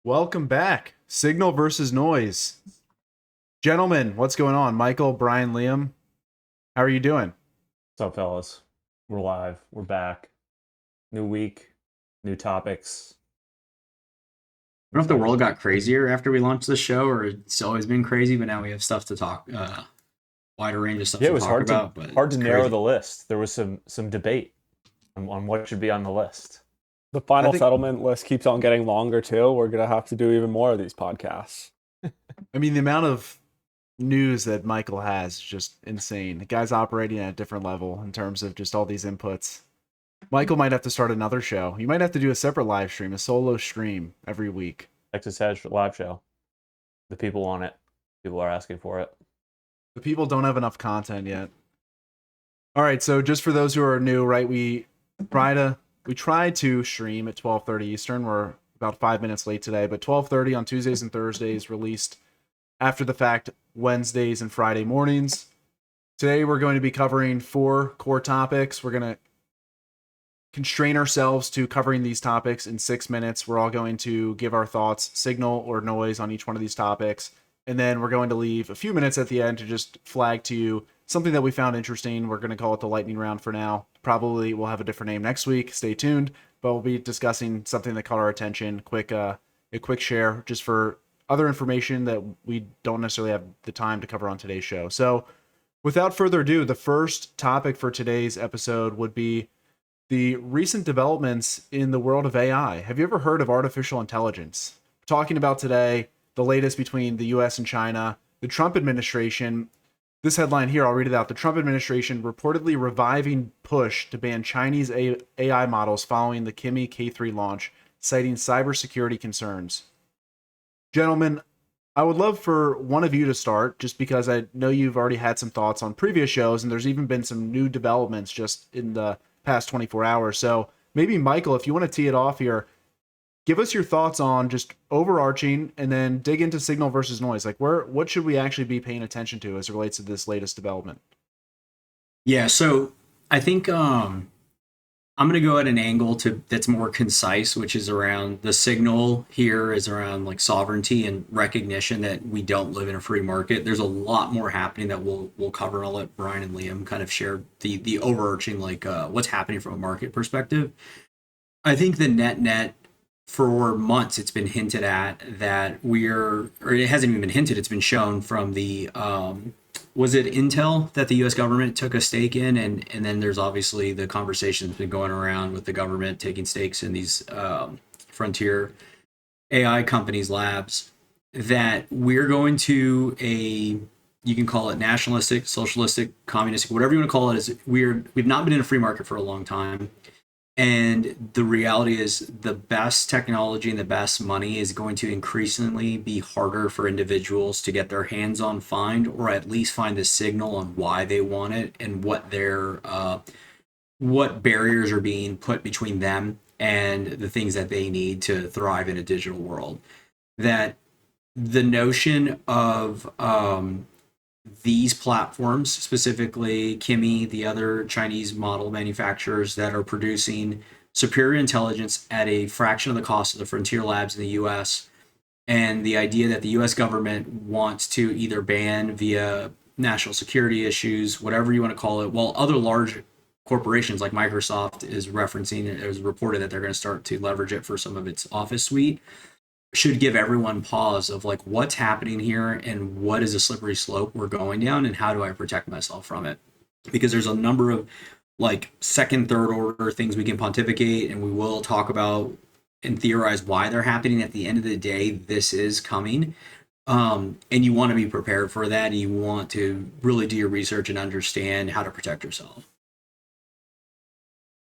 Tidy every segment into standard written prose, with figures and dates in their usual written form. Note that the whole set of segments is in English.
Welcome back. Signal versus noise. Gentlemen, what's going on? Michael, Brian, Liam, how are you doing? What's up, fellas? We're live. We're back. New week, new topics. I don't know if the Excited. world got crazier after we launched the show, or it's always been crazy, but now we have stuff to talk, wider range of stuff Yeah, it to was talk hard to about. But hard it's to narrow crazy. the list. There was some debate on what should be on the list. The I final think, settlement list keeps on getting longer too. We're gonna have to do even more of these podcasts. the amount of news that Michael has is just insane. The guy's operating at a different level in terms of just all these inputs. Michael might have to start another show. You might have to do a separate live stream, a solo stream every week. Texas Hedge live show. The people want it. People are asking for it. The people don't have enough content yet. All right, so just for those who are new, right, we try to stream at 12:30 Eastern. We're about 5 minutes late today, but 12:30 on Tuesdays and Thursdays, released after the fact Wednesdays and Friday mornings. Today we're going to be covering four core topics. We're going to constrain ourselves to covering these topics in 6 minutes. We're all going to give our thoughts, signal or noise on each one of these topics. And then we're going to leave a few minutes at the end to just flag to you something that we found interesting. We're going to call it the lightning round for now. Probably we'll have a different name next week. Stay tuned. But we'll be discussing something that caught our attention. A quick share just for other information that we don't necessarily have the time to cover on today's show. So without further ado, the first topic for today's episode would be the recent developments in the world of AI. Have you ever heard of artificial intelligence? We're talking about today the latest between the US and China, the Trump administration. This headline here, I'll read it out. The Trump administration reportedly reviving push to ban Chinese AI models following the Kimi K3 launch, citing cybersecurity concerns. Gentlemen, I would love for one of you to start, just because I know you've already had some thoughts on previous shows, and there's even been some new developments just in the past 24 hours. So maybe, Michael, if you want to tee it off here, give us your thoughts on just overarching and then dig into signal versus noise. Like, what should we actually be paying attention to as it relates to this latest development? Yeah, so I think I'm going to go at an angle to that's more concise, which is around the signal here is around like sovereignty and recognition that we don't live in a free market. There's a lot more happening that we'll cover, and I'll let Brian and Liam kind of share the overarching like what's happening from a market perspective. I think the net for months it's been hinted at that or it hasn't even been hinted, it's been shown from the was it Intel that the US government took a stake in, and then there's obviously the conversation that's been going around with the government taking stakes in these frontier AI companies labs, that we're going to a, you can call it nationalistic, socialistic, communistic, whatever you want to call it, is we've not been in a free market for a long time. And the reality is the best technology and the best money is going to increasingly be harder for individuals to get their hands on, find, or at least find the signal on why they want it and what barriers are being put between them and the things that they need to thrive in a digital world. That the notion of these platforms, specifically Kimi, the other Chinese model manufacturers that are producing superior intelligence at a fraction of the cost of the frontier labs in the US, and the idea that the US government wants to either ban via national security issues, whatever you want to call it, while other large corporations like Microsoft is referencing, it was reported that they're going to start to leverage it for some of its Office suite, should give everyone pause of like what's happening here and what is a slippery slope we're going down and how do I protect myself from it. Because there's a number of like second, third order things we can pontificate, and we will talk about and theorize why they're happening. At the end of the day, this is coming. And you want to be prepared for that, and you want to really do your research and understand how to protect yourself.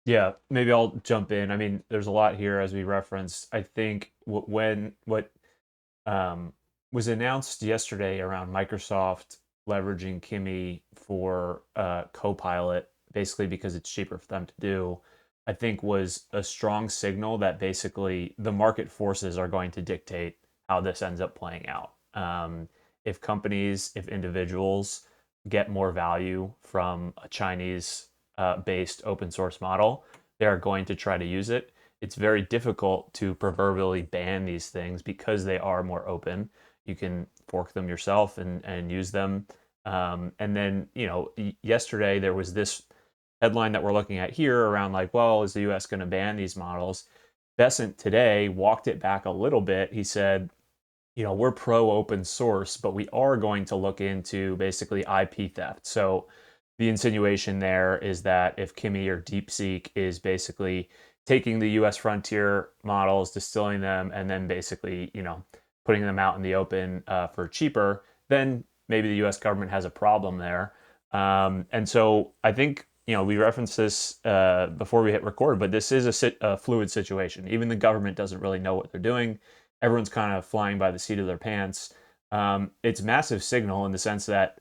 Yeah, maybe I'll jump in. I mean, there's a lot here as we referenced. I think what um, was announced yesterday around Microsoft leveraging Kimi for Copilot, basically because it's cheaper for them to do, I think was a strong signal that basically the market forces are going to dictate how this ends up playing out. If companies, if individuals get more value from a Chinese based open source model, they are going to try to use it. it's very difficult to proverbially ban these things because they are more open. You can fork them yourself and use them. And then, yesterday there was this headline that we're looking at here around like, well, is the US going to ban these models? Bessent today walked it back a little bit. He said, we're pro open source, but we are going to look into basically IP theft. So the insinuation there is that if Kimi or DeepSeek is basically taking the US frontier models, distilling them, and then basically, putting them out in the open for cheaper, then maybe the US government has a problem there. And so I think, we referenced this before we hit record, but this is a fluid situation. Even the government doesn't really know what they're doing. Everyone's kind of flying by the seat of their pants. It's massive signal in the sense that,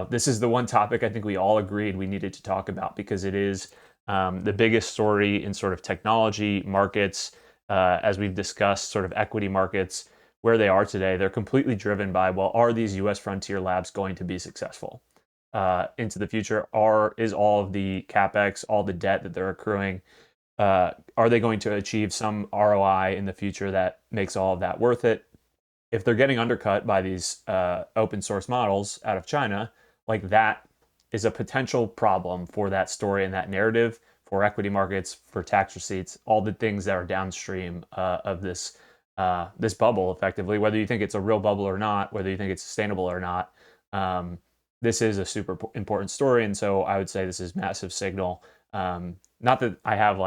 this is the one topic I think we all agreed we needed to talk about because it is the biggest story in sort of technology markets, as we've discussed, sort of equity markets, where they are today. They're completely driven by, well, are these US frontier labs going to be successful into the future? Is all of the CapEx, all the debt that they're accruing, are they going to achieve some ROI in the future that makes all of that worth it? If they're getting undercut by these open source models out of China, like that is a potential problem for that story and that narrative, for equity markets, for tax receipts, all the things that are downstream of this bubble, effectively. Whether you think it's a real bubble or not, whether you think it's sustainable or not, this is a super important story. And so I would say this is massive signal. Not that I have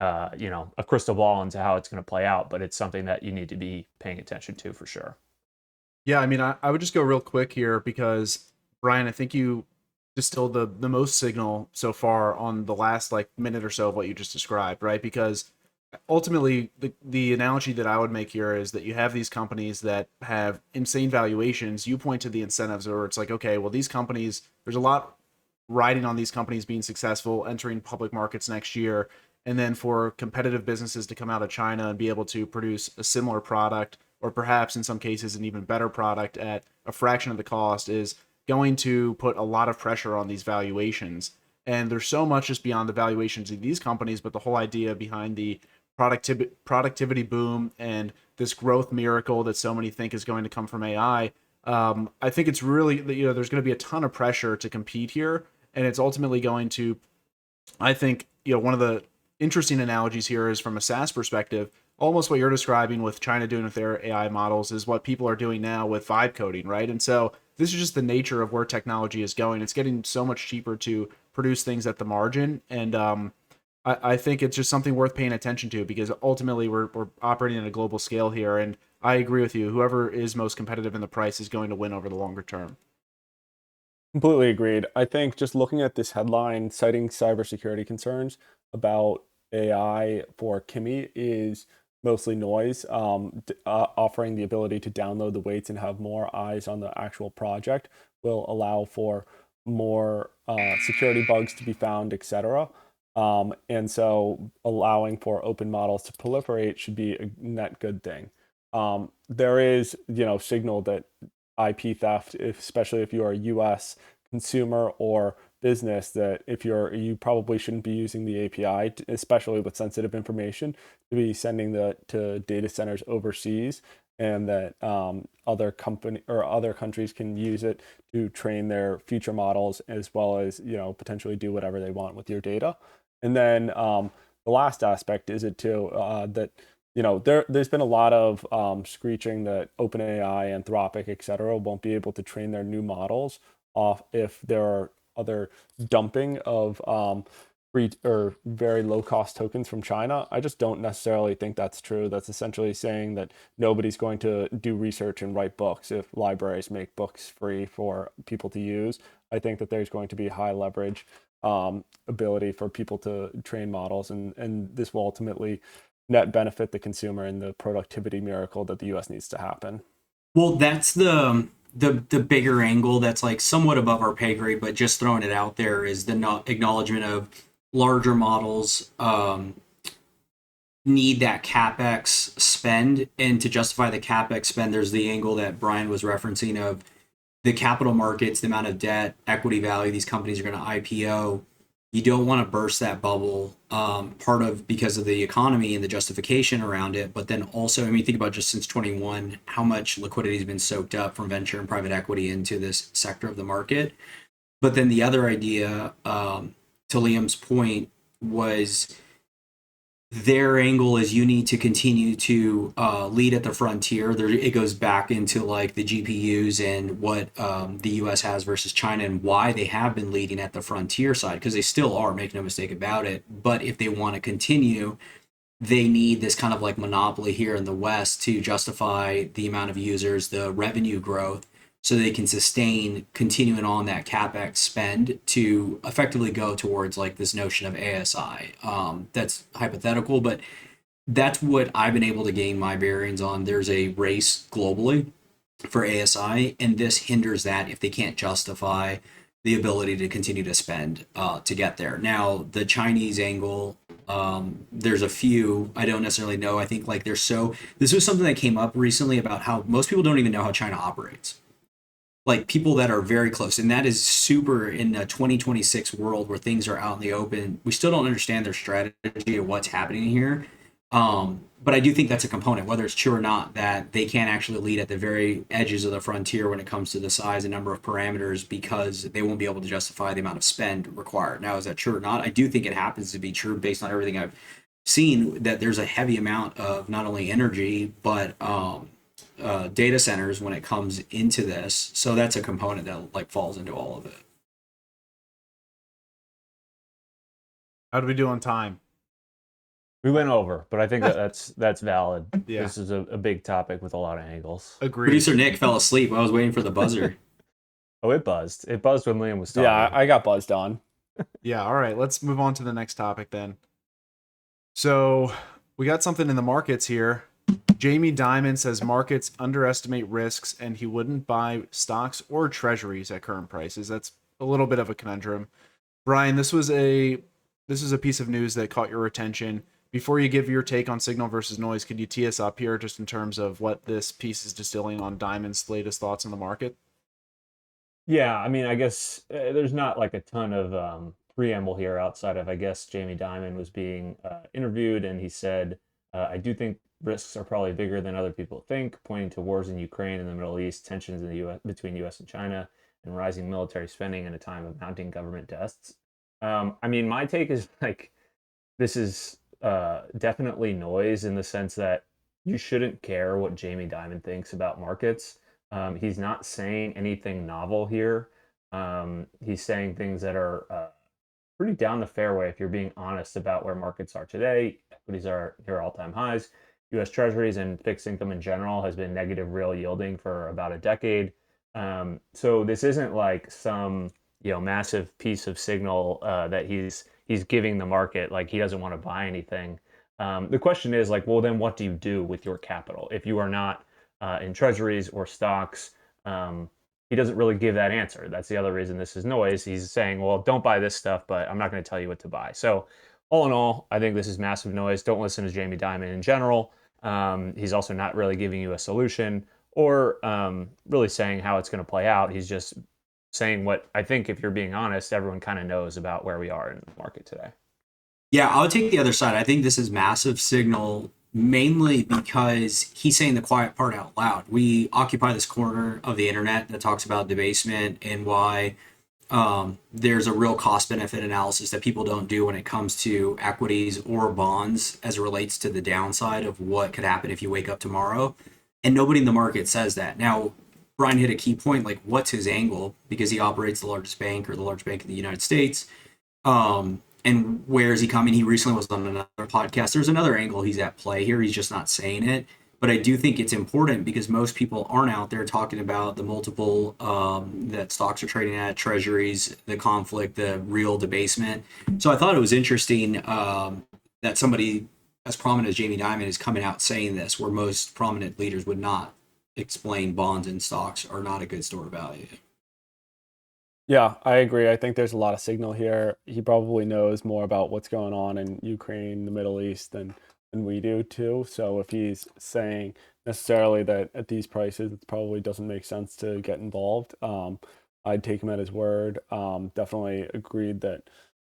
a crystal ball into how it's going to play out, but it's something that you need to be paying attention to for sure. Yeah, I mean, I would just go real quick here because, Brian, I think you distilled the most signal so far on the last minute or so of what you just described, right? Because ultimately, the analogy that I would make here is that you have these companies that have insane valuations. You point to the incentives where it's like, okay, well, these companies, there's a lot riding on these companies being successful, entering public markets next year. And then for competitive businesses to come out of China and be able to produce a similar product, or perhaps in some cases an even better product at a fraction of the cost, is going to put a lot of pressure on these valuations. And there's so much just beyond the valuations of these companies, but the whole idea behind the productivity boom and this growth miracle that so many think is going to come from AI. I think it's really, there's going to be a ton of pressure to compete here. And it's ultimately going to, I think, one of the interesting analogies here is from a SaaS perspective, almost what you're describing with China doing with their AI models is what people are doing now with vibe coding, right? And so this is just the nature of where technology is going. It's getting so much cheaper to produce things at the margin. And I think it's just something worth paying attention to because ultimately we're operating at a global scale here. And I agree with you. Whoever is most competitive in the price is going to win over the longer term. Completely agreed. I think just looking at this headline citing cybersecurity concerns about AI for Kimi is mostly noise. Offering the ability to download the weights and have more eyes on the actual project will allow for more security bugs to be found, etc. And so allowing for open models to proliferate should be a net good thing. There is, signal that IP theft, especially if you are a U.S. consumer or business, that if you probably shouldn't be using the API, especially with sensitive information, to be sending that to data centers overseas, and that other countries can use it to train their future models as well as potentially do whatever they want with your data. And then the last aspect is it too that there's been a lot of screeching that OpenAI, Anthropic, etc. won't be able to train their new models off if there are other dumping of free or very low cost tokens from China. I just don't necessarily think that's true. That's essentially saying that nobody's going to do research and write books if libraries make books free for people to use. I think that there's going to be high leverage ability for people to train models, and this will ultimately net benefit the consumer and the productivity miracle that the US needs to happen. Well, that's the bigger angle that's somewhat above our pay grade, but just throwing it out there is the acknowledgement of larger models need that CapEx spend. And to justify the CapEx spend, there's the angle that Brian was referencing of the capital markets, the amount of debt, equity value these companies are going to IPO. You don't want to burst that bubble, part of because of the economy and the justification around it. But then also, I mean, think about just since 21, how much liquidity has been soaked up from venture and private equity into this sector of the market. But then the other idea, to Liam's point, was their angle is you need to continue to lead at the frontier. There, it goes back into like the GPUs and what the U.S. has versus China and why they have been leading at the frontier side, because they still are, make no mistake about it. But if they want to continue, they need this kind of like monopoly here in the West to justify the amount of users, the revenue growth, so they can sustain continuing on that capex spend to effectively go towards like this notion of ASI. That's hypothetical, but that's what I've been able to gain my bearings on. There's a race globally for ASI, and this hinders that if they can't justify the ability to continue to spend to get there. Now, the Chinese angle, there's a few I don't necessarily know. I think like this was something that came up recently about how most people don't even know how China operates, like people that are very close, and that is super in a 2026 world where things are out in the open. We still don't understand their strategy of what's happening here. But I do think that's a component, whether it's true or not, that they can't actually lead at the very edges of the frontier when it comes to the size and number of parameters, because they won't be able to justify the amount of spend required. Now, is that true or not? I do think it happens to be true based on everything I've seen, that there's a heavy amount of not only energy, but data centers when it comes into this. So that's a component that like falls into all of it. How do we do on time? We went over, but I think that's valid. Yeah. This is a big topic with a lot of angles. Agreed. Producer Nick fell asleep. I was waiting for the buzzer. Oh, it buzzed. It buzzed when Liam was talking. Yeah, I got buzzed on. Yeah, all right. Let's move on to the next topic then. So we got something in the markets here. Jamie Dimon says markets underestimate risks and he wouldn't buy stocks or treasuries at current prices. That's a little bit of a conundrum. Brian, this is a piece of news that caught your attention. Before you give your take on signal versus noise, could you tee us up here just in terms of what this piece is distilling on Dimon's latest thoughts on the market? Yeah, I mean, I guess there's not like a ton of preamble here outside of, I guess, Jamie Dimon was being interviewed and he said, I do think risks are probably bigger than other people think, pointing to wars in Ukraine and the Middle East, tensions in the US, between US and China, and rising military spending in a time of mounting government deaths. I mean, my take is like, this is definitely noise in the sense that you shouldn't care what Jamie Dimon thinks about markets. He's not saying anything novel here. He's saying things that are pretty down the fairway if you're being honest about where markets are today. Equities are near all-time highs. U.S. Treasuries and fixed income in general has been negative real yielding for about a decade. So this isn't like some massive piece of signal that he's giving the market, like he doesn't want to buy anything. The question is like, well, then what do you do with your capital if you are not in treasuries or stocks? He doesn't really give that answer. That's the other reason this is noise. He's saying, well, don't buy this stuff, but I'm not going to tell you what to buy. So all in all, I think this is massive noise. Don't listen to Jamie Dimon in general. He's also not really giving you a solution or really saying how it's going to play out. He's just saying what I think, if you're being honest, everyone kind of knows about where we are in the market today. Yeah, I'll take the other side. I think this is massive signal, mainly because he's saying the quiet part out loud. We occupy this corner of the internet that talks about debasement and why there's a real cost benefit analysis that people don't do when it comes to equities or bonds as it relates to the downside of what could happen if you wake up tomorrow. And nobody in the market says that. Now, Brian hit a key point, like what's his angle? Because he operates the largest bank or the largest bank in the United States. And where is he coming? He recently was on another podcast. There's another angle he's at play here. He's just not saying it. But I do think it's important because most people aren't out there talking about the multiple that stocks are trading at, treasuries, the conflict, the real debasement. So I thought it was interesting that somebody as prominent as Jamie Dimon is coming out saying this, where most prominent leaders would not explain bonds and stocks are not a good store of value. Yeah, I agree. I think there's a lot of signal here. He probably knows more about what's going on in Ukraine, the Middle East than we do too. So if he's saying necessarily that at these prices, it probably doesn't make sense to get involved. I'd take him at his word. Definitely agreed that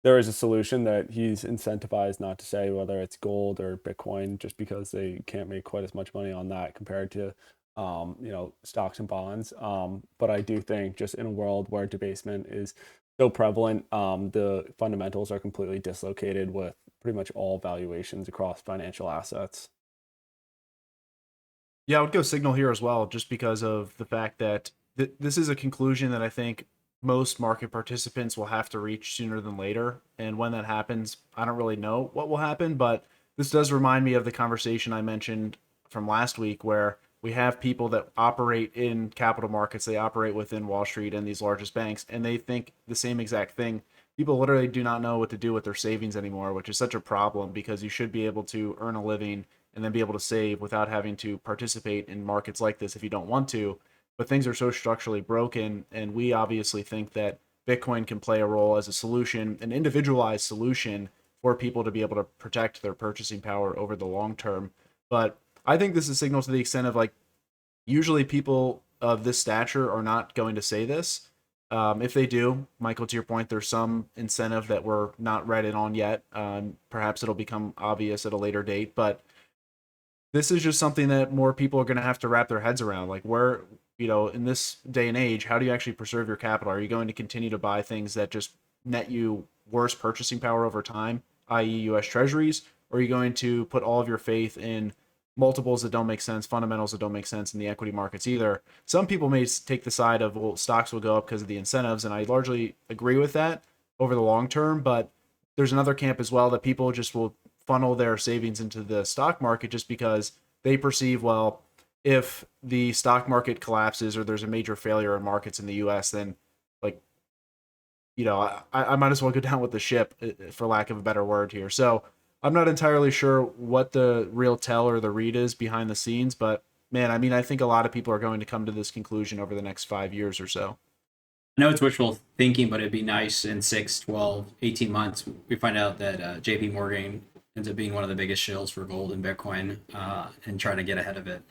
there is a solution that he's incentivized not to say, whether it's gold or Bitcoin, just because they can't make quite as much money on that compared to, stocks and bonds. But I do think just in a world where debasement is so prevalent, the fundamentals are completely dislocated with pretty much all valuations across financial assets. Yeah, I would go signal here as well, just because of the fact that this is a conclusion that I think most market participants will have to reach sooner than later. And when that happens, I don't really know what will happen, but this does remind me of the conversation I mentioned from last week, where we have people that operate in capital markets, they operate within Wall Street and these largest banks, and they think the same exact thing. People literally do not know what to do with their savings anymore, which is such a problem because you should be able to earn a living and then be able to save without having to participate in markets like this if you don't want to. But things are so structurally broken, and we obviously think that Bitcoin can play a role as a solution, an individualized solution for people to be able to protect their purchasing power over the long term. But I think this is a signal to the extent of, like, usually people of this stature are not going to say this. If they do, Michael, to your point, there's some incentive that we're not read in on yet. Perhaps it'll become obvious at a later date, but this is just something that more people are going to have to wrap their heads around. Like, where, in this day and age, how do you actually preserve your capital? Are you going to continue to buy things that just net you worse purchasing power over time, i.e. US Treasuries? Or are you going to put all of your faith in multiples that don't make sense, fundamentals that don't make sense in the equity markets either? Some people may take the side of, well, stocks will go up because of the incentives, and I largely agree with that over the long term, but there's another camp as well that people just will funnel their savings into the stock market just because they perceive, well, if the stock market collapses or there's a major failure in markets in the US, then, like, I might as well go down with the ship, for lack of a better word here. So I'm not entirely sure what the real tell or the read is behind the scenes, but man, I mean, I think a lot of people are going to come to this conclusion over the next 5 years or so. I know it's wishful thinking, but it'd be nice in 6, 12, 18 months. We find out that JP Morgan ends up being one of the biggest shills for gold and Bitcoin, and trying to get ahead of it.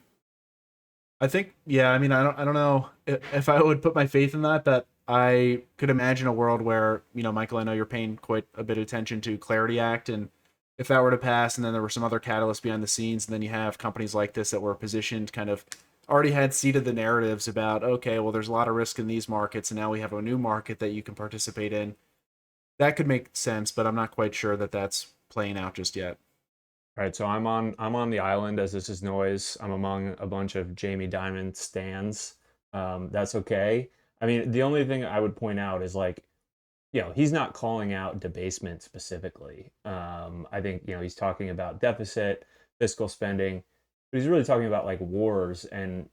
I think, yeah, I mean, I don't know if I would put my faith in that, but I could imagine a world where, Michael, I know you're paying quite a bit of attention to Clarity Act, and if that were to pass and then there were some other catalysts behind the scenes, and then you have companies like this that were positioned, kind of already had seeded the narratives about, okay, well, there's a lot of risk in these markets, and now we have a new market that you can participate in. That could make sense, but I'm not quite sure that that's playing out just yet. All right, so I'm on the island as this is noise. I'm among a bunch of Jamie Dimon stans. That's okay. I mean, the only thing I would point out is, like, he's not calling out debasement specifically. I think, he's talking about deficit, fiscal spending, but he's really talking about, like, wars and,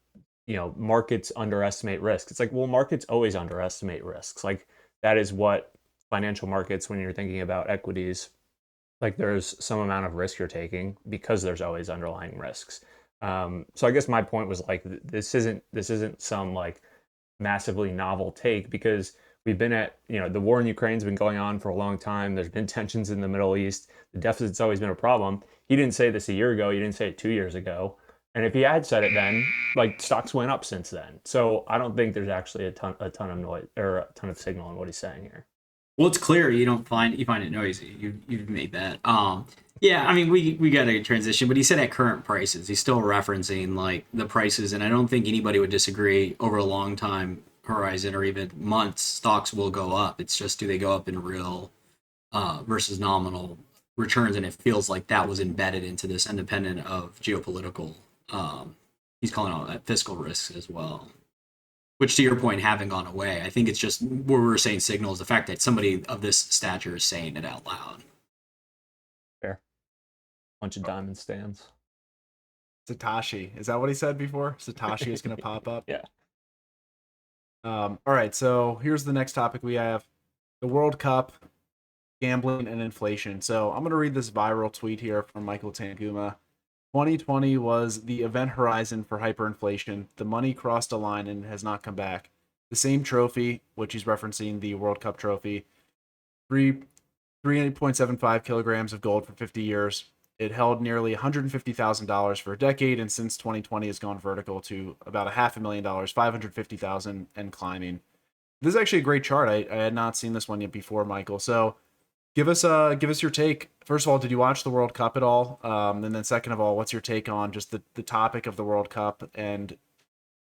markets underestimate risk. It's like, well, markets always underestimate risks. Like, that is what financial markets, when you're thinking about equities, like, there's some amount of risk you're taking because there's always underlying risks. So I guess my point was, like, this isn't some, like, massively novel take, because we've been at, the war in Ukraine's been going on for a long time. There's been tensions in the Middle East. The deficit's always been a problem. He didn't say this a year ago. He didn't say it 2 years ago. And if he had said it then, like, stocks went up since then. So I don't think there's actually a ton of noise or a ton of signal in what he's saying here. Well, it's clear you find it noisy. You've made that. Yeah, I mean, we got to transition, but he said at current prices. He's still referencing, like, the prices, and I don't think anybody would disagree over a long time horizon or even months, stocks will go up. It's just, do they go up in real versus nominal returns? And it feels like that was embedded into this, independent of geopolitical. He's calling out that fiscal risks as well, which, to your point, haven't gone away. I think it's just where we're saying signals, the fact that somebody of this stature is saying it out loud. Fair. Bunch of diamond stands. Satoshi, is that what he said before? Satoshi is going to pop up? Yeah. All right, so here's the next topic we have: the World Cup, gambling, and inflation. So I'm going to read this viral tweet here from Michael Tanguma. 2020 was the event horizon for hyperinflation. The money crossed a line and has not come back. The same trophy, which he's referencing the World Cup trophy, 3.75 kilograms of gold for 50 years. It held nearly $150,000 for a decade, and since 2020 has gone vertical to about $500,000, $550,000 and climbing. This is actually a great chart. I had not seen this one yet before, Michael. So Give us your take. First of all, did you watch the World Cup at all? And then second of all, what's your take on just the topic of the World Cup? And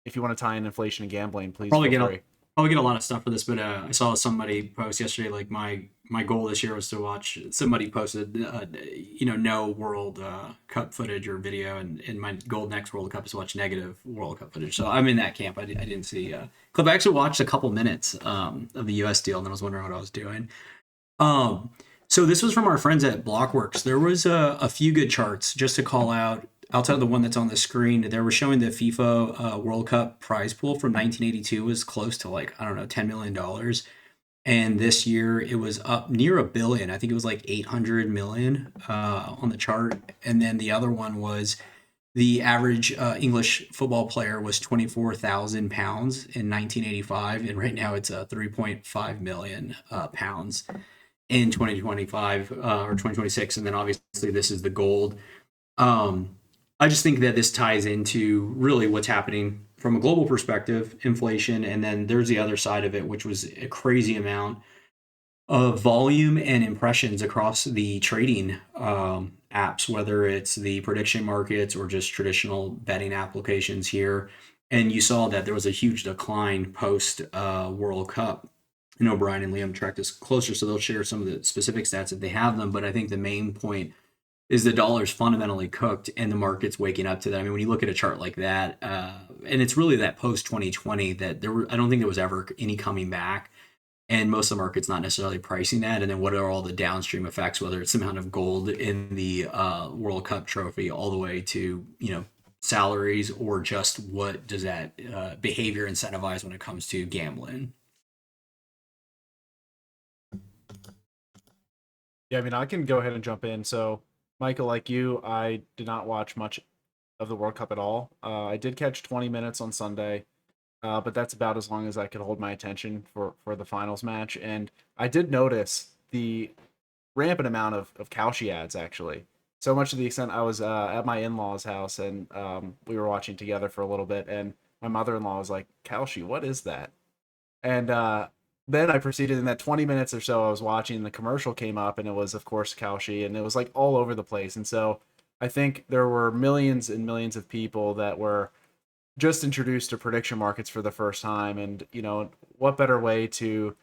if you want to tie in inflation and gambling, please Probably feel get free. probably get a lot of stuff for this, but I saw somebody post yesterday like my goal this year was to watch. Somebody posted no World Cup footage or video, and my goal next World Cup is to watch negative World Cup footage. So I'm in that camp. I didn't see clip. I actually watched a couple minutes of the U.S. deal, and then I was wondering what I was doing. So this was from our friends at Blockworks. There was a few good charts just to call out. Outside of the one that's on the screen, they were showing the FIFA World Cup prize pool from 1982 was close to like, I don't know, $10 million. And this year it was up near $1 billion. I think it was like 800 million on the chart. And then the other one was the average English football player was 24,000 pounds in 1985. And right now it's 3.5 million pounds in 2025 or 2026. And then obviously this is the gold. I just think that this ties into really what's happening from a global perspective, inflation, and then there's the other side of it, which was a crazy amount of volume and impressions across the trading apps, whether it's the prediction markets or just traditional betting applications here. And you saw that there was a huge decline post World Cup. I know Brian and Liam track this closer, so they'll share some of the specific stats if they have them. But I think the main point is the dollar's fundamentally cooked and the market's waking up to that. I mean, when you look at a chart like that, and it's really that post 2020 that I don't think there was ever any coming back. And most of the market's not necessarily pricing that. And then what are all the downstream effects, whether it's the amount of gold in the World Cup trophy all the way to, salaries, or just what does that behavior incentivize when it comes to gambling? Yeah, I mean, I can go ahead and jump in. So, Michael, like you, I did not watch much of the World Cup at all. I did catch 20 minutes on Sunday, but that's about as long as I could hold my attention for the finals match. And I did notice the rampant amount of Kalshi ads, actually. So much to the extent I was at my in-laws' house, and we were watching together for a little bit, and my mother-in-law was like, Kalshi, what is that? And then I proceeded in that 20 minutes or so I was watching, the commercial came up, and it was, of course, Kalshi, and it was like all over the place. And so I think there were millions and millions of people that were just introduced to prediction markets for the first time. And, what better way to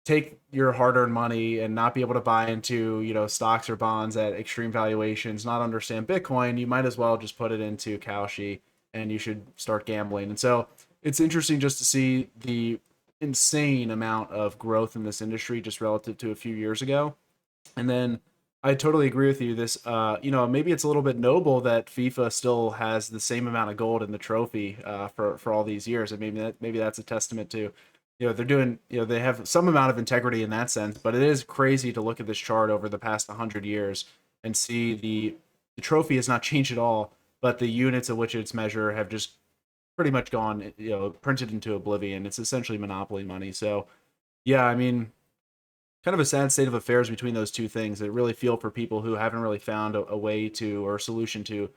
take your hard-earned money and not be able to buy into, stocks or bonds at extreme valuations, not understand Bitcoin? You might as well just put it into Kalshi, and you should start gambling. And so it's interesting just to see the insane amount of growth in this industry just relative to a few years ago. And then I totally agree with you. This, maybe it's a little bit noble that FIFA still has the same amount of gold in the trophy for all these years, and maybe that's a testament to, they're doing, they have some amount of integrity in that sense. But it is crazy to look at this chart over the past 100 years and see the trophy has not changed at all, but the units at which it's measured have just pretty much gone, printed into oblivion. It's essentially monopoly money. So, yeah, I mean, kind of a sad state of affairs between those two things. I really feel for people who haven't really found a way to, or a solution to,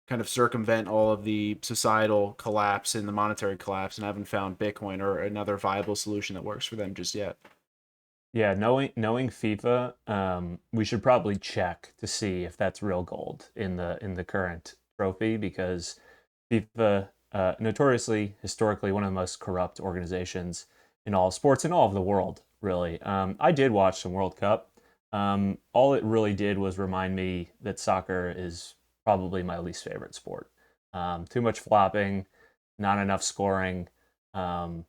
kind of circumvent all of the societal collapse and the monetary collapse, and haven't found Bitcoin or another viable solution that works for them just yet. Yeah, knowing FIFA, we should probably check to see if that's real gold in the current trophy, because FIFA, notoriously, historically, one of the most corrupt organizations in all sports, in all of the world, really. I did watch some World Cup. All it really did was remind me that soccer is probably my least favorite sport. Too much flopping, not enough scoring, some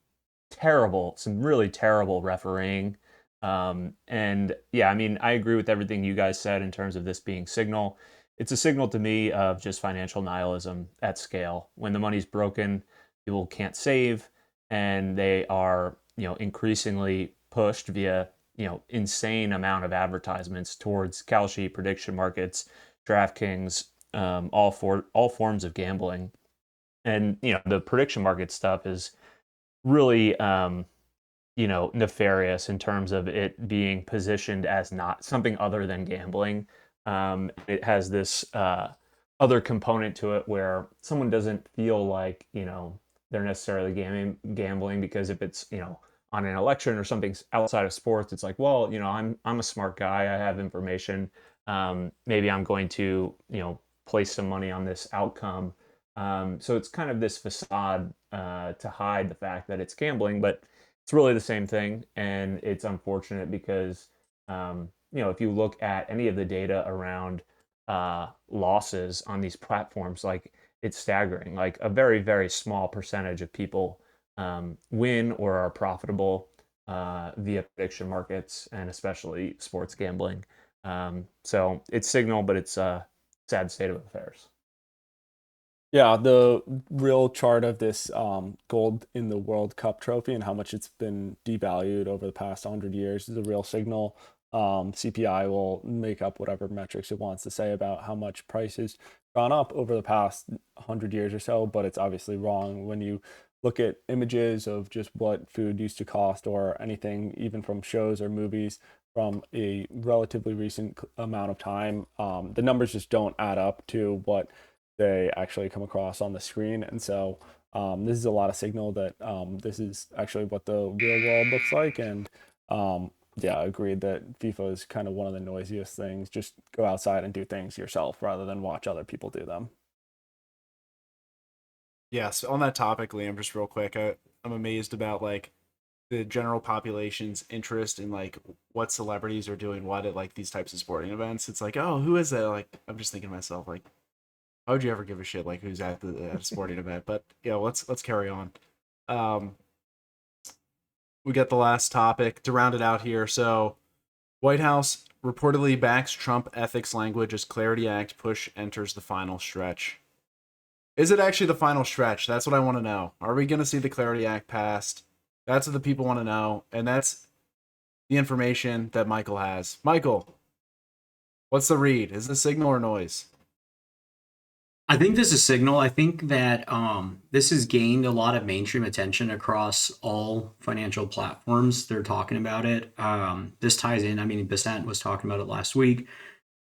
really terrible refereeing. And yeah, I mean, I agree with everything you guys said in terms of this being signal. It's a signal to me of just financial nihilism at scale. When the money's broken, people can't save, and they are, increasingly pushed via, insane amount of advertisements towards Kalshi, prediction markets, DraftKings, all forms of gambling. And, the prediction market stuff is really, nefarious in terms of it being positioned as not something other than gambling. It has this other component to it where someone doesn't feel like, they're necessarily gambling, because if it's, on an election or something outside of sports, it's like, well, I'm a smart guy. I have information. Maybe I'm going to, place some money on this outcome. So it's kind of this facade to hide the fact that it's gambling, but it's really the same thing. And it's unfortunate because, if you look at any of the data around losses on these platforms, like it's staggering. Like a very, very small percentage of people win or are profitable via prediction markets and especially sports gambling. So it's signal, but it's a sad state of affairs. Yeah, the real chart of this gold in the World Cup trophy and how much it's been devalued over the past 100 years is a real signal. CPI will make up whatever metrics it wants to say about how much price has gone up over the past 100 years or so, but it's obviously wrong when you look at images of just what food used to cost or anything, even from shows or movies from a relatively recent amount of time. The numbers just don't add up to what they actually come across on the screen. And so this is a lot of signal that this is actually what the real world looks like. And yeah, I agreed that FIFA is kind of one of the noisiest things. Just go outside and do things yourself rather than watch other people do them. Yes, on that topic, Liam, just real quick, I'm amazed about like the general population's interest in like what celebrities are doing what at like these types of sporting events. It's like, oh, who is that? Like, I'm just thinking to myself, like, how would you ever give a shit like who's at at a sporting event? But yeah, let's carry on. We got the last topic to round it out here. So, White House reportedly backs Trump ethics language as Clarity Act push enters the final stretch. Is it actually the final stretch? That's what I want to know. Are we going to see the Clarity Act passed? That's what the people want to know, and that's the information that Michael has. Michael, what's the read? Is this signal or noise? I think this is signal. I think that this has gained a lot of mainstream attention across all financial platforms. They're talking about it. This ties in. I mean, Bissett was talking about it last week.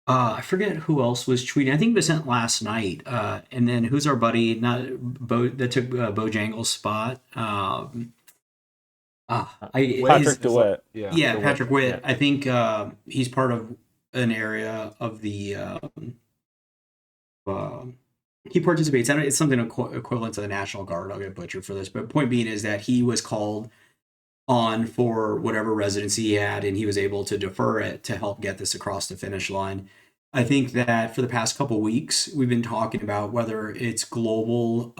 I forget who else was tweeting. I think Bissett last night. And then who's our buddy? Not Bo that took Bojangles' spot. Patrick DeWitt. Yeah, DeWitt. Patrick Witt. Yeah. I think he's part of an area of the. He participates. I don't, it's something equivalent to the National Guard. I'll get butchered for this, but point being is that he was called on for whatever residency he had, and he was able to defer it to help get this across the finish line. I think that for the past couple weeks, we've been talking about whether it's global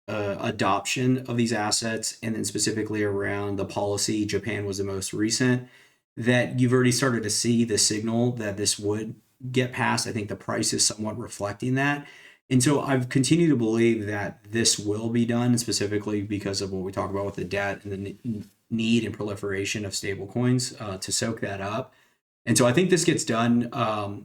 adoption of these assets, and then specifically around the policy. Japan was the most recent. That you've already started to see the signal that this would get passed. I think the price is somewhat reflecting that. And so I've continued to believe that this will be done, specifically because of what we talk about with the debt and the need and proliferation of stablecoins to soak that up. And so I think this gets done.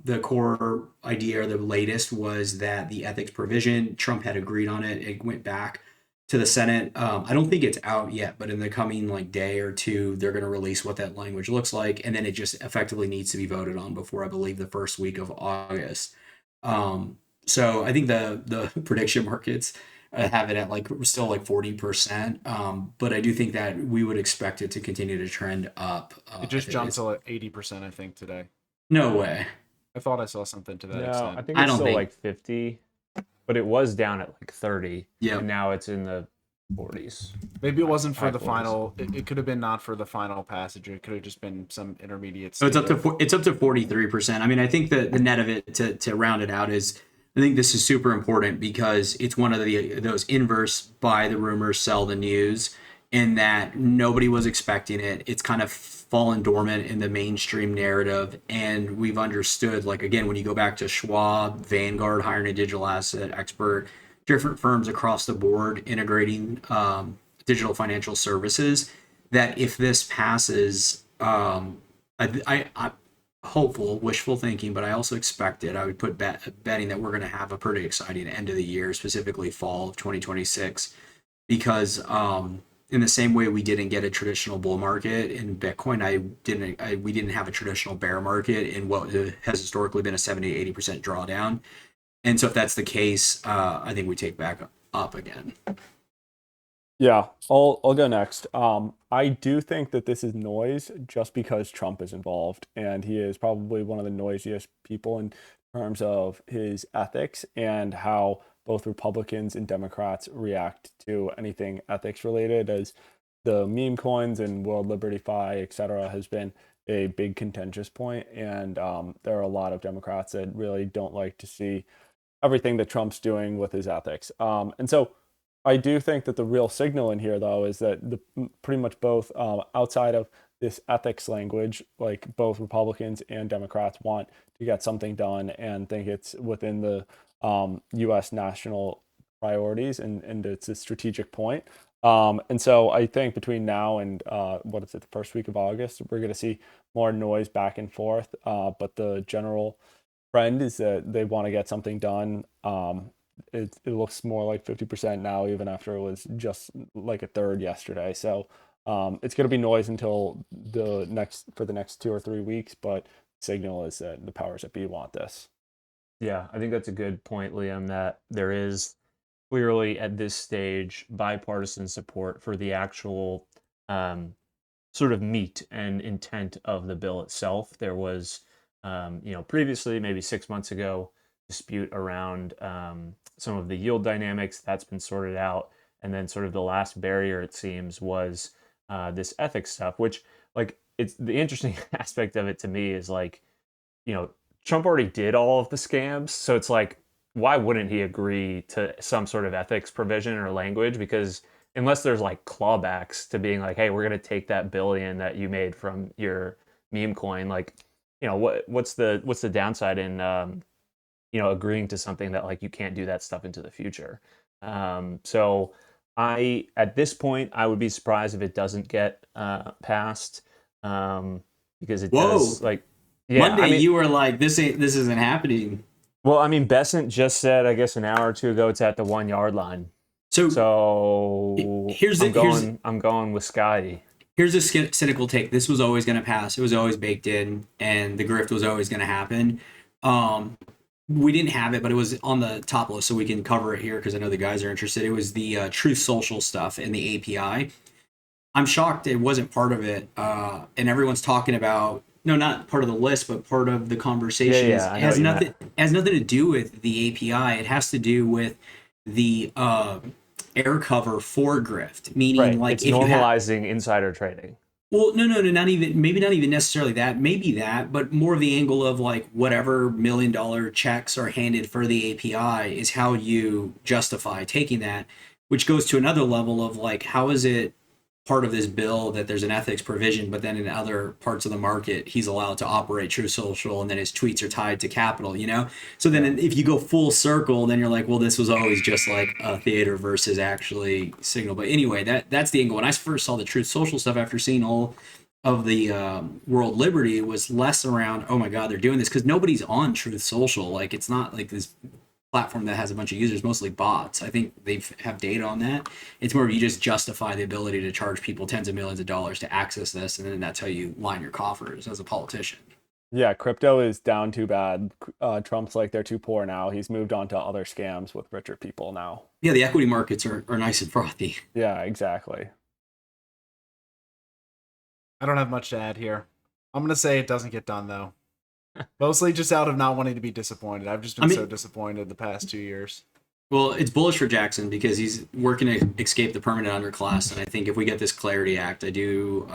The core idea, or the latest, was that the ethics provision, Trump had agreed on it. It went back to the Senate. I don't think it's out yet, but in the coming day or two, they're going to release what that language looks like. And then it just effectively needs to be voted on before, I believe, the first week of August. So I think the prediction markets have it at still 40%. But I do think that we would expect it to continue to trend up. It just jumped to 80%, I think, today. No way. I thought I saw something to that extent. I think it's still 50, but it was down at 30. Yeah. And now it's in the 40s. Maybe it wasn't for the 40s. final. It could have been not for the final passage. It could have just been some intermediate. So it's up to 43%. I mean, I think the net of it to round it out is, I think this is super important because it's one of those inverse buy the rumors, sell the news, in that nobody was expecting it. It's kind of fallen dormant in the mainstream narrative, and we've understood, again, when you go back to Schwab, Vanguard hiring a digital asset expert, different firms across the board integrating digital financial services, that if this passes, I hopeful, wishful thinking, but I also expect it. I would put betting that we're going to have a pretty exciting end of the year, specifically fall of 2026, because in the same way we didn't get a traditional bull market in Bitcoin, we didn't have a traditional bear market in what has historically been a 70-80% drawdown. And so if that's the case, I think we take back up again. Yeah, I'll go next. I do think that this is noise just because Trump is involved, and he is probably one of the noisiest people in terms of his ethics and how both Republicans and Democrats react to anything ethics related, as the meme coins and World Liberty Fi, et cetera, has been a big contentious point, and there are a lot of Democrats that really don't like to see everything that Trump's doing with his ethics. And so I do think that the real signal in here, though, is that pretty much both outside of this ethics language, like both Republicans and Democrats want to get something done and think it's within the U.S. national priorities and it's a strategic point. And so I think between now and what is it, the first week of August, we're going to see more noise back and forth. But the general trend is that they want to get something done. It looks more like 50% now, even after it was just like a third yesterday. So it's going to be noise until the next 2 or 3 weeks. But signal is that the powers that be want this. Yeah, I think that's a good point, Liam, that there is clearly at this stage bipartisan support for the actual sort of meat and intent of the bill itself. There was, previously, maybe 6 months ago, dispute around some of the yield dynamics. That's been sorted out. And then sort of the last barrier, it seems, was this ethics stuff, which, like, it's the interesting aspect of it to me is like, Trump already did all of the scams. So it's like, why wouldn't he agree to some sort of ethics provision or language? Because unless there's like clawbacks to being like, hey, we're going to take that billion that you made from your meme coin, like, what's the downside in agreeing to something that like you can't do that stuff into the future. So at this point I would be surprised if it doesn't get passed, because it does, like, yeah, Monday you were like, this isn't happening. Well, I mean, Besant just said, I guess an hour or two ago, it's at the 1 yard line. So I'm going with Scotty. Here's a cynical take. This was always going to pass. It was always baked in, and the grift was always going to happen. We didn't have it, but it was on the top list, so we can cover it here because I know the guys are interested. It was the Truth Social stuff and the API. I'm shocked it wasn't part of it, and everyone's talking about, no, not part of the list, but part of the conversation. Yeah, it has nothing to do with the API. It has to do with the air cover for grift, meaning right. like it's normalizing insider trading. Well, no, not even necessarily that. Maybe that, but more of the angle of like whatever $1 million checks are handed for the API is how you justify taking that, which goes to another level of like, how is it part of this bill that there's an ethics provision, but then in other parts of the market, he's allowed to operate True Social and then his tweets are tied to capital, So then if you go full circle, then you're like, well, this was always just like a theater versus actually signal. But anyway, that's the angle. When I first saw the Truth Social stuff after seeing all of the World Liberty, was less around, oh my God, they're doing this, because nobody's on Truth Social. Like, it's not like this platform that has a bunch of users, mostly bots. I think they have data on that. It's more of you just justify the ability to charge people tens of millions of dollars to access this, and then that's how you line your coffers as a politician. Yeah, crypto is down too bad. Trump's like, they're too poor now. He's moved on to other scams with richer people now. Yeah, the equity markets are nice and frothy. Yeah, exactly. I don't have much to add here. I'm going to say it doesn't get done, though. Mostly just out of not wanting to be disappointed. I've just been so disappointed the past 2 years. Well, it's bullish for Jackson because he's working to escape the permanent underclass. And I think if we get this Clarity Act, I do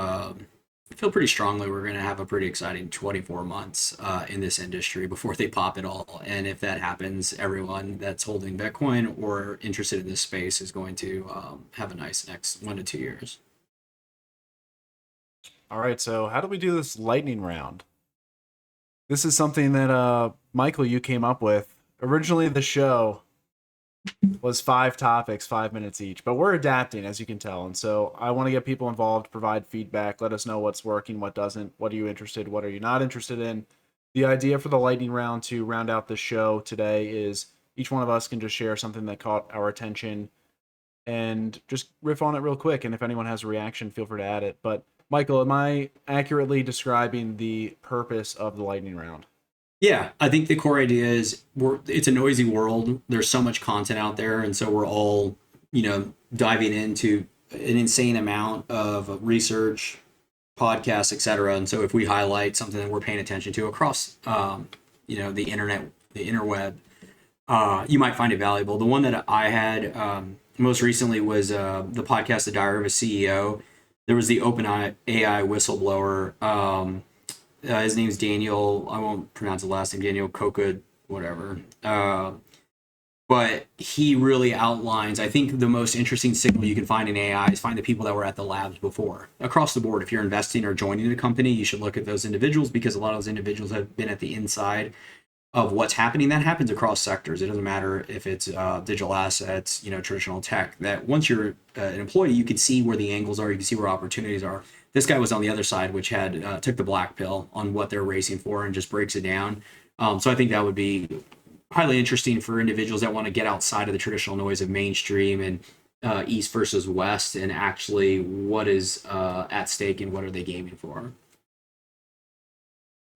feel pretty strongly we're going to have a pretty exciting 24 months in this industry before they pop it all. And if that happens, everyone that's holding Bitcoin or interested in this space is going to have a nice next 1 to 2 years. All right, so how do we do this lightning round? This is something that Michael, you came up with. Originally, the show was 5 topics, 5 minutes each, but we're adapting, as you can tell. And so I want to get people involved, provide feedback, let us know what's working, what doesn't, what are you interested, what are you not interested in. The idea for the lightning round to round out the show today is each one of us can just share something that caught our attention and just riff on it real quick. And if anyone has a reaction, feel free to add it. But Michael, am I accurately describing the purpose of the lightning round? Yeah, I think the core idea is it's a noisy world. There's so much content out there, and so we're all, diving into an insane amount of research, podcasts, etc. And so if we highlight something that we're paying attention to across, the internet, the interweb, you might find it valuable. The one that I had most recently was the podcast, The Diary of a CEO. There was the OpenAI whistleblower. His name's Daniel. I won't pronounce the last name. Daniel Coca, whatever. But he really outlines, I think the most interesting signal you can find in AI is find the people that were at the labs before. Across the board, if you're investing or joining a company, you should look at those individuals because a lot of those individuals have been at the inside of what's happening. That happens across sectors. It doesn't matter if it's digital assets, traditional tech, that once you're an employee, you can see where the angles are, you can see where opportunities are. This guy was on the other side, which had took the black pill on what they're racing for and just breaks it down. So I think that would be highly interesting for individuals that want to get outside of the traditional noise of mainstream and East versus West, and actually what is at stake and what are they gaming for.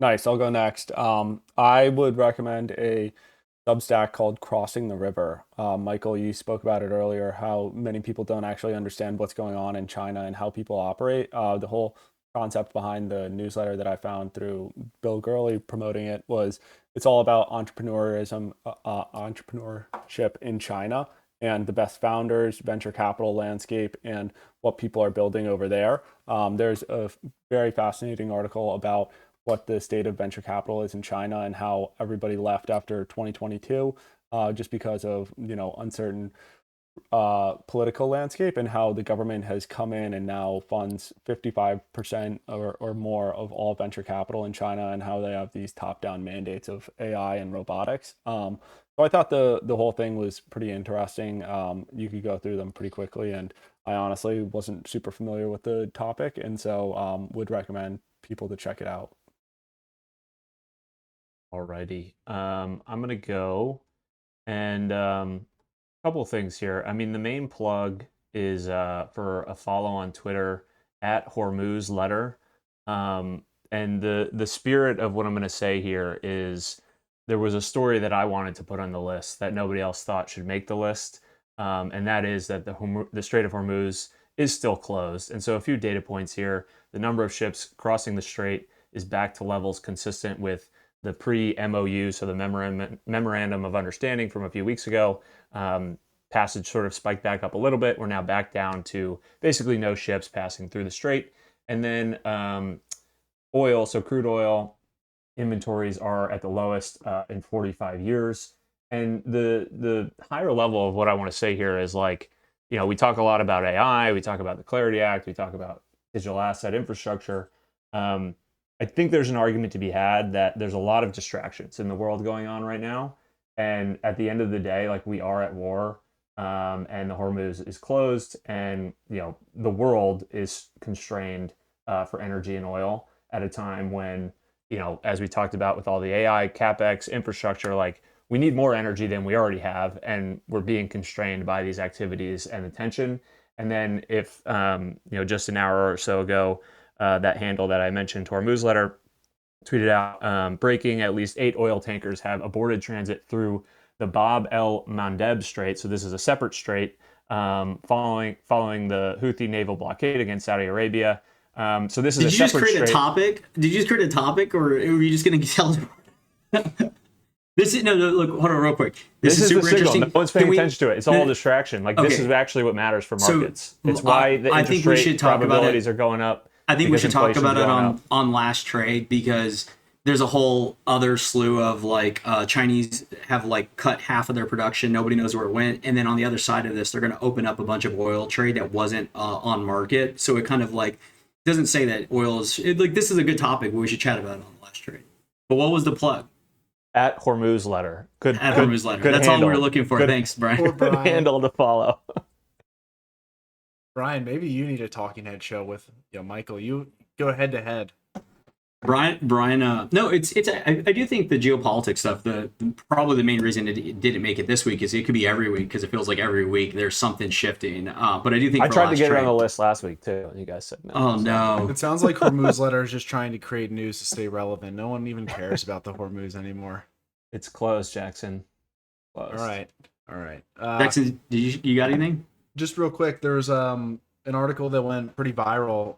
Nice. I'll go next. I would recommend a Substack called Crossing the River. Michael, you spoke about it earlier, how many people don't actually understand what's going on in China and how people operate. The whole concept behind the newsletter that I found through Bill Gurley promoting it was it's all about entrepreneurship in China and the best founders, venture capital landscape, and what people are building over there. There's a very fascinating article about what the state of venture capital is in China and how everybody left after 2022 just because of uncertain political landscape, and how the government has come in and now funds 55% or more of all venture capital in China, and how they have these top-down mandates of AI and robotics. So I thought the whole thing was pretty interesting. You could go through them pretty quickly, and I honestly wasn't super familiar with the topic, and so would recommend people to check it out. Alrighty. I'm going to go and couple of things here. I mean, the main plug is for a follow on Twitter at Hormuz Letter. And the spirit of what I'm going to say here is there was a story that I wanted to put on the list that nobody else thought should make the list. And that is that the Strait of Hormuz is still closed. And so a few data points here. The number of ships crossing the strait is back to levels consistent with the pre-MOU, so the memorandum of understanding from a few weeks ago. Passage sort of spiked back up a little bit. We're now back down to basically no ships passing through the strait. And then oil, so crude oil inventories are at the lowest in 45 years. And the higher level of what I want to say here is we talk a lot about AI, we talk about the Clarity Act, we talk about digital asset infrastructure. I think there's an argument to be had that there's a lot of distractions in the world going on right now. And at the end of the day, we are at war, and the Hormuz is closed, and the world is constrained for energy and oil at a time when, as we talked about with all the AI, CapEx, infrastructure, we need more energy than we already have, and we're being constrained by these activities and the tension. And then if, just an hour or so ago, that handle that I mentioned, Hormuz Letter, tweeted out, breaking, at least 8 oil tankers have aborted transit through the Bab el Mandeb Strait. So this is a separate strait following the Houthi naval blockade against Saudi Arabia. So this is a separate strait. Did you just create a topic? Did you just create a topic, or were you just going to tell? This is no. Look, hold on, real quick. This is super interesting. No one's paying attention to it. It's all distraction. This is actually what matters for markets. It's why the interest rate probabilities are going up. I think we should talk about it on Last Trade, because there's a whole other slew of Chinese have cut half of their production. Nobody knows where it went. And then on the other side of this, they're going to open up a bunch of oil trade that wasn't on market. So it kind of doesn't say that oil is this is a good topic, but we should chat about it on Last Trade. But what was the plug? At Hormuz Letter. Hormuz Letter. That's handle. All we were looking for. Thanks, Brian. Good handle to follow. Brian, maybe you need a talking head show with Michael. You go head to head. Brian. No, it's. I do think the geopolitics stuff. Probably the main reason it didn't make it this week is it could be every week, because it feels like every week there's something shifting. But I do think I tried to get it on the list last week too. You guys said no. Oh no! It sounds like Hormuz Letter is just trying to create news to stay relevant. No one even cares about the Hormuz anymore. It's closed, Jackson. Closed. All right. Jackson, you got anything? Just real quick, there's an article that went pretty viral.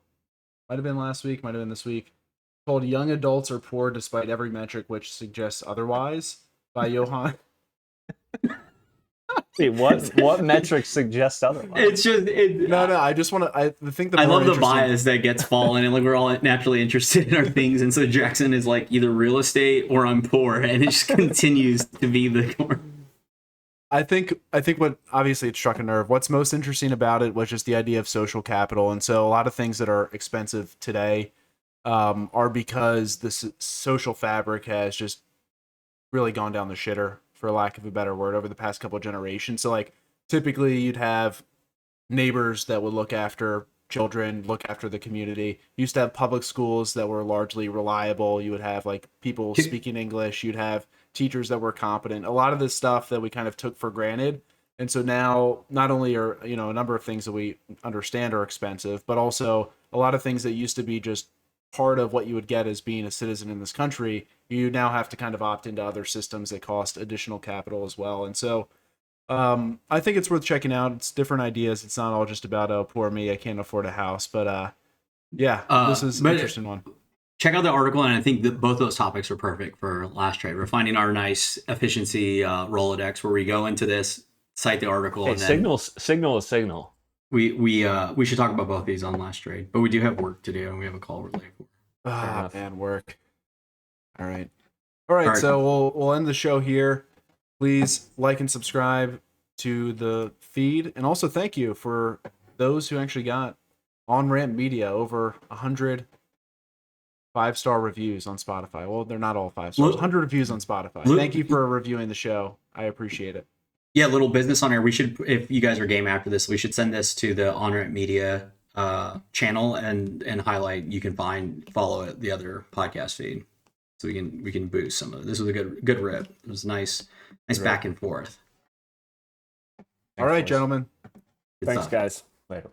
Might have been last week, might have been this week. Called "Young Adults Are Poor Despite Every Metric Which Suggests Otherwise" by Johan. See, what metrics suggest otherwise? It's just No. I just want to. I think I love the bias that gets fallen, and like we're all naturally interested in our things, and so Jackson is like either real estate or I'm poor, and it just continues to be the. I think what obviously it struck a nerve. What's most interesting about it was just the idea of social capital, and so a lot of things that are expensive today are because the social fabric has just really gone down the shitter, for lack of a better word, over the past couple of generations. So like typically you'd have neighbors that would look after children, look after the community. You used to have public schools that were largely reliable. You would have like people speaking English. You'd have teachers that were competent. A lot of this stuff that we kind of took for granted. And so now not only are, a number of things that we understand are expensive, but also a lot of things that used to be just part of what you would get as being a citizen in this country, you now have to kind of opt into other systems that cost additional capital as well. And so I think it's worth checking out. It's different ideas. It's not all just about, oh, poor me, I can't afford a house. But this is an interesting one. Check out the article, and I think that both those topics are perfect for Last Trade. We're finding our nice efficiency Rolodex where we go into this, cite the article, Hey, and then signal is signal. We should talk about both these on Last Trade, but we do have work to do, and we have a call we're late for. Ah, man, work. All right. So we'll end the show here. Please like and subscribe to the feed, and also thank you for those who actually got On Ramp Media over 100 5-star reviews on Spotify. Well, they're not all 5 stars. 100 reviews on Spotify. Thank you for reviewing the show. I appreciate it. Yeah, little business on air. We should, if you guys are game after this, we should send this to the On Ramp Media channel and highlight. You can follow it, the other podcast feed, so we can boost some of it. This was a good rip. It was nice back and forth. All right, gentlemen. Good Thanks, stuff. guys. Later.